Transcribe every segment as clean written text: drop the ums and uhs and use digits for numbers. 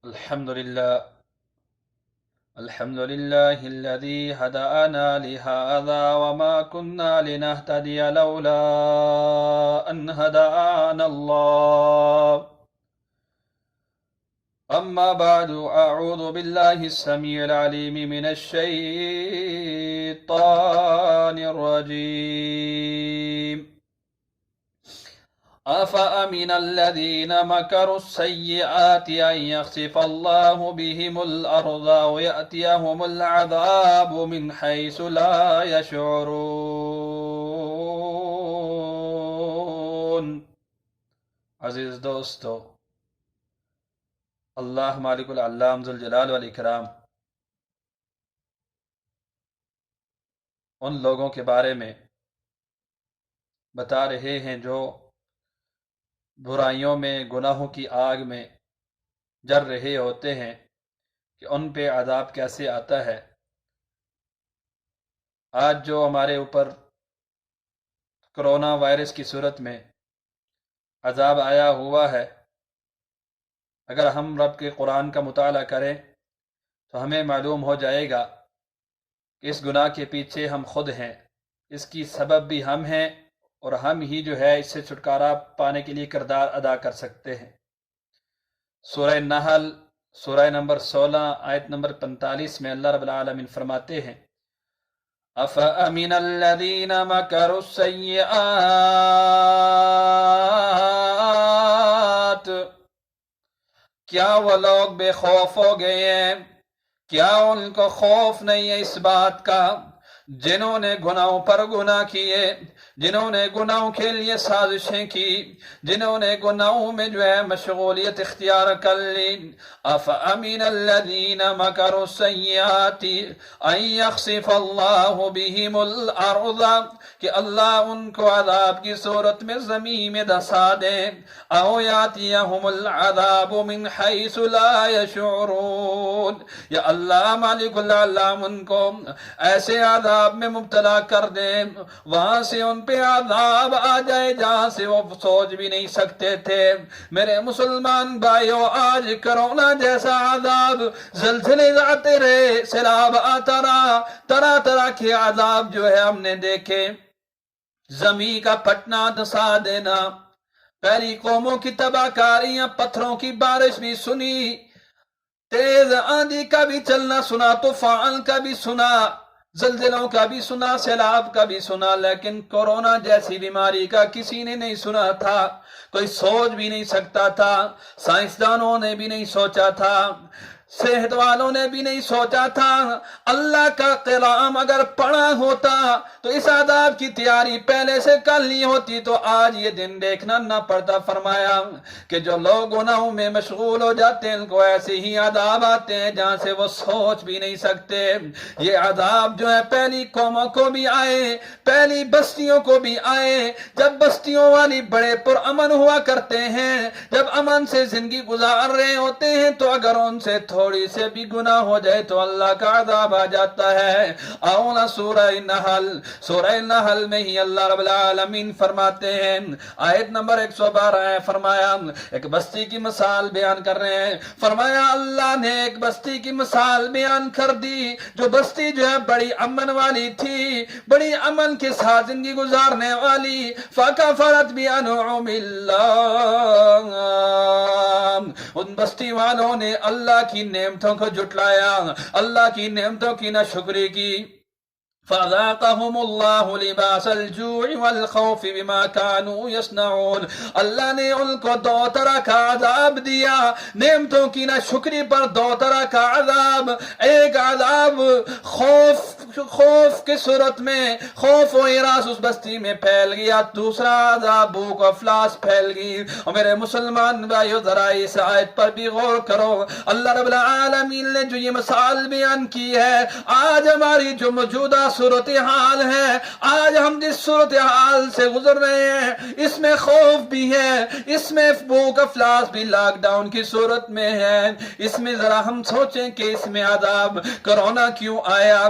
الحمد لله الذي هدانا لهذا وما كنا لنهتدي لولا أن هدانا الله. أما بعد، أعوذ بالله السميع العليم من الشيطان الرجيم. أفأمن الذين مكروا السيئات أن يخسف الله بهم الأرض ويأتيهم العذاب من حيث لا يشعرون. عزیز دوستو، اللہ مالک العلام ذوالجلال والاکرام ان لوگوں کے بارے میں بتا رہے ہیں جو برائیوں میں، گناہوں کی آگ میں جل رہے ہوتے ہیں کہ ان پہ عذاب کیسے آتا ہے۔ آج جو ہمارے اوپر کرونا وائرس کی صورت میں عذاب آیا ہوا ہے، اگر ہم رب کے قرآن کا مطالعہ کریں تو ہمیں معلوم ہو جائے گا کہ اس گناہ کے پیچھے ہم خود ہیں، اس کی سبب بھی ہم ہیں، اور ہم ہی جو ہے اس سے چھٹکارا پانے کے لیے کردار ادا کر سکتے ہیں۔ سورہ نحل سورہ نمبر 16 آیت نمبر 45 میں اللہ رب العالمین فرماتے ہیں، أَفَأَمِنَ الَّذِينَ مَكَرُوا السَّيِّئَاتِ، کیا وہ لوگ بے خوف ہو گئے ہیں؟ کیا ان کو خوف نہیں ہے اس بات کا جنہوں نے گناہوں پر گناہ کیے، جنہوں نے گناہوں کے لیے سازشیں کی، جنہوں نے گناہوں میں جو ہے مشغولیت اختیار کر لی؟ أَفَأَمِنَ الَّذِينَ مَكَرُوا السَّيِّئَاتِ أَن يَخْسِفَ اللَّهُ بِهِمُ الْأَرْضَ، کہ اللہ ان کو عذاب کی صورت میں زمین میں دھسا دے، أَوْ يَأْتِيَهُمُ الْعَذَابُ مِنْ حَيْثُ لَا يَشْعُرُونَ، یا اللہ مالک العلام ان کو ایسے عذاب میں مبتلا کر دے، وہاں سے ان پہ عذاب آ جائے جہاں سے وہ سوچ بھی نہیں سکتے تھے۔ میرے مسلمان بھائیو، آج کرونا جیسا عذاب، زلزلے آتے رہے، سیلاب آتا رہا، طرح طرح کے عذاب جو ہے ہم نے دیکھے، زمین کا پھٹنا، دھسا دینا، پہلی قوموں کی تباہ کاریاں، پتھروں کی بارش بھی سنی، تیز آندھی کا بھی چلنا سنا، طوفان کا بھی سنا، زلزلوں کا بھی سنا، سیلاب کا بھی سنا، لیکن کورونا جیسی بیماری کا کسی نے نہیں سنا تھا، کوئی سوچ بھی نہیں سکتا تھا، سائنسدانوں نے بھی نہیں سوچا تھا، صحت والوں نے بھی نہیں سوچا تھا۔ اللہ کا کلام اگر پڑھا ہوتا تو اس عذاب کی تیاری پہلے سے کر لی ہوتی تو آج یہ دن دیکھنا نہ پڑتا۔ فرمایا کہ جو لوگ گناہوں میں مشغول ہو جاتے ہیں ان کو ایسے ہی عذاب آتے ہیں جہاں سے وہ سوچ بھی نہیں سکتے۔ یہ عذاب جو ہے پہلی قوموں کو بھی آئے، پہلی بستیوں کو بھی آئے، جب بستیوں والی بڑے پرامن ہوا کرتے ہیں، جب امن سے زندگی گزار رہے ہوتے ہیں، تو اگر ان سے تھوڑی سے بھی گناہ ہو جائے تو اللہ کا عذاب آ جاتا ہے۔ آؤنا سورہ نحل میں ہی اللہ رب العالمین فرماتے ہیں، آیت نمبر 112 ہے، فرمایا ایک بستی کی مثال بیان کر رہے ہیں، فرمایا اللہ نے ایک بستی کی مثال بیان کر دی، جو بستی جو ہے بڑی امن والی تھی، بڑی امن کے ساتھ زندگی گزارنے والی، فَكَفَرَتْ بِأَنْعُمِ اللَّهِ، ان بستی والوں نے اللہ کی نعمتوں کو جھٹلایا، اللہ کی نعمتوں کی ناشکری کی، فَذَاقَهُمُ اللَّهُ لِبَاسَ الْجُوعِ وَالْخَوْفِ بِمَا كَانُوا يَصْنَعُونَ، اللہ نے ان کو دو طرح کا عذاب دیا، نعمتوں کی ناشکری پر دو طرح کا عذاب، ایک عذاب خوف کی صورت میں، خوف و ہراس اس بستی میں پھیل گیا، دوسرا عذاب بھوک و افلاس پھیل گئی۔ اور میرے مسلمان بھائیو، ذرا اس آیت پر بھی غور کرو، اللہ رب العالمین نے جو یہ مثال بیان کی ہے، آج ہماری جو موجودہ صورتحال ہے، آج ہم جس صورتحال سے گزر رہے ہیں، اس میں خوف بھی ہے، اس میں بھوک افلاس بھی لاک ڈاؤن کی صورت میں ہے، اس میں ذرا ہم سوچیں کہ اس میں عذاب کرونا کیوں آیا؟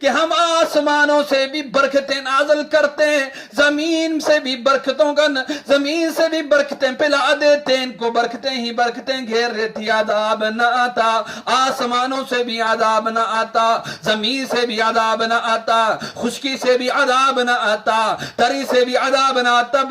کہ ہم آسمانوں سے بھی برکتیں نازل کرتے ہیں، زمین سے بھی زمین سے بھی برکتیں پلا دیتے ہیں، ان کو برکتیں ہی برکتیں گھیر رہتی، عذاب نہ آتا، آسمانوں سے بھی عذاب نہ آتا، زمین سے بھی عذاب نہ آتا، خشکی سے بھی عذاب نہ آتا، تری سے بھی عذاب نہ آتا،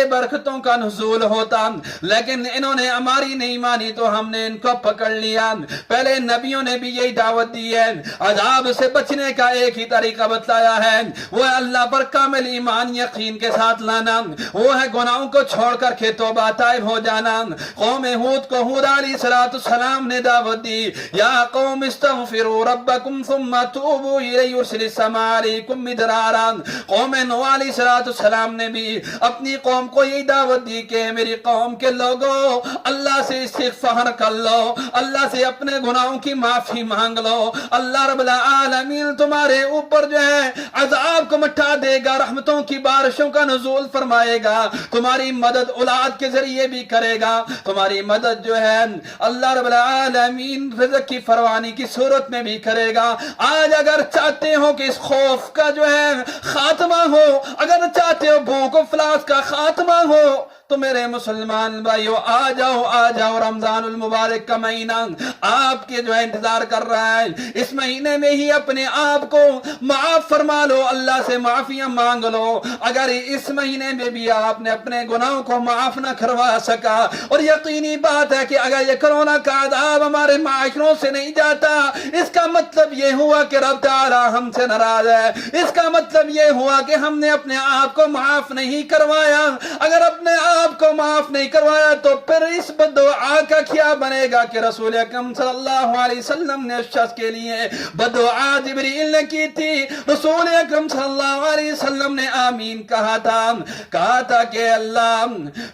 برکتوں کا نزول ہوتا، لیکن انہوں نے ہماری نہیں مانی تو ہم نے ان کو پکڑ لیا۔ پہلے نبیوں نے بھی یہی دعوت دی ہے، عذاب سے بچنے کا ایک ہی طریقہ بتلایا ہے، وہ ہے اللہ پر کامل ایمان یقین کے ساتھ لانا، وہ ہے گناہوں کو چھوڑ کر کے توبہ طائب ہو جانا۔ قوم ہود کو ہود علیہ السلام نے دعوت دی، یا قوم استغفروا ربکم ثم توبوا الیہ یرسل السماء علیکم مدرارا۔ قوم نوح علیہ السلام نے بھی اپنی قوم کو یہی دعوت دی کہ میری قوم کے لوگوں اللہ سے استغفار کر لو، اللہ سے اپنے گناہوں کی معافی مانگ لو، اللہ رب العالمین تمہارے اوپر جو ہے عذاب کو مٹا دے گا، رحمتوں کی بارشوں کا نزول فرمائے گا، تمہاری مدد اولاد کے ذریعے بھی کرے گا، تمہاری مدد جو ہے اللہ رب العالمین رزق کی فراوانی کی صورت میں بھی کرے گا۔ آج اگر چاہتے ہو کہ اس خوف کا جو ہے خاتمہ ہو، اگر چاہتے ہو بھوک و افلاس کا خاتمہ ہو، تو میرے مسلمان بھائیو آ جاؤ، رمضان المبارک کا مہینہ آپ کے جو ہے انتظار کر رہا ہے، اس مہینے میں ہی اپنے آپ کو معاف فرما لو، اللہ سے معافیاں مانگ لو۔ اگر اس مہینے میں بھی آپ نے اپنے گناہوں کو معاف نہ کروا سکا، اور یقینی بات ہے کہ اگر یہ کرونا کا عذاب ہمارے معاشروں سے نہیں جاتا، اس کا مطلب یہ ہوا کہ رب تعالی ہم سے ناراض ہے، اس کا مطلب یہ ہوا کہ ہم نے اپنے آپ کو معاف نہیں کروایا۔ اگر اپنے آپ کو معاف نہیں کروایا تو پھر اس بددعا کا کیا بنے گا کہ رسول اکرم صلی اللہ علیہ وسلم نے اس شخص کے لیے بددعا جبریل نے کی تھی، رسول اکرم صلی اللہ علیہ وسلم نے آمین کہا تھا کہ اللہ،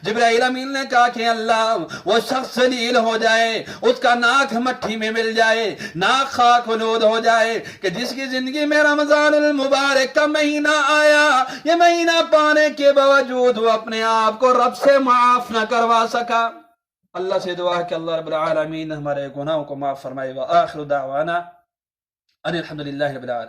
جبرائیل امین نے کہا کہ اللہ وہ شخص ذلیل ہو جائے، اس کا ناک مٹی میں مل جائے، ناک خاک آلود ہو جائے، کہ جس کی زندگی میں رمضان المبارک کا مہینہ آیا، یہ مہینہ پانے کے باوجود وہ اپنے آپ کو رب سے معاف نہ کروا سکا۔ اللہ سے دعا ہے کہ اللہ رب العالمین ہمارے گناہوں کو معاف فرمائے۔ وآخر دعوانا ان الحمدللہ رب العالمین۔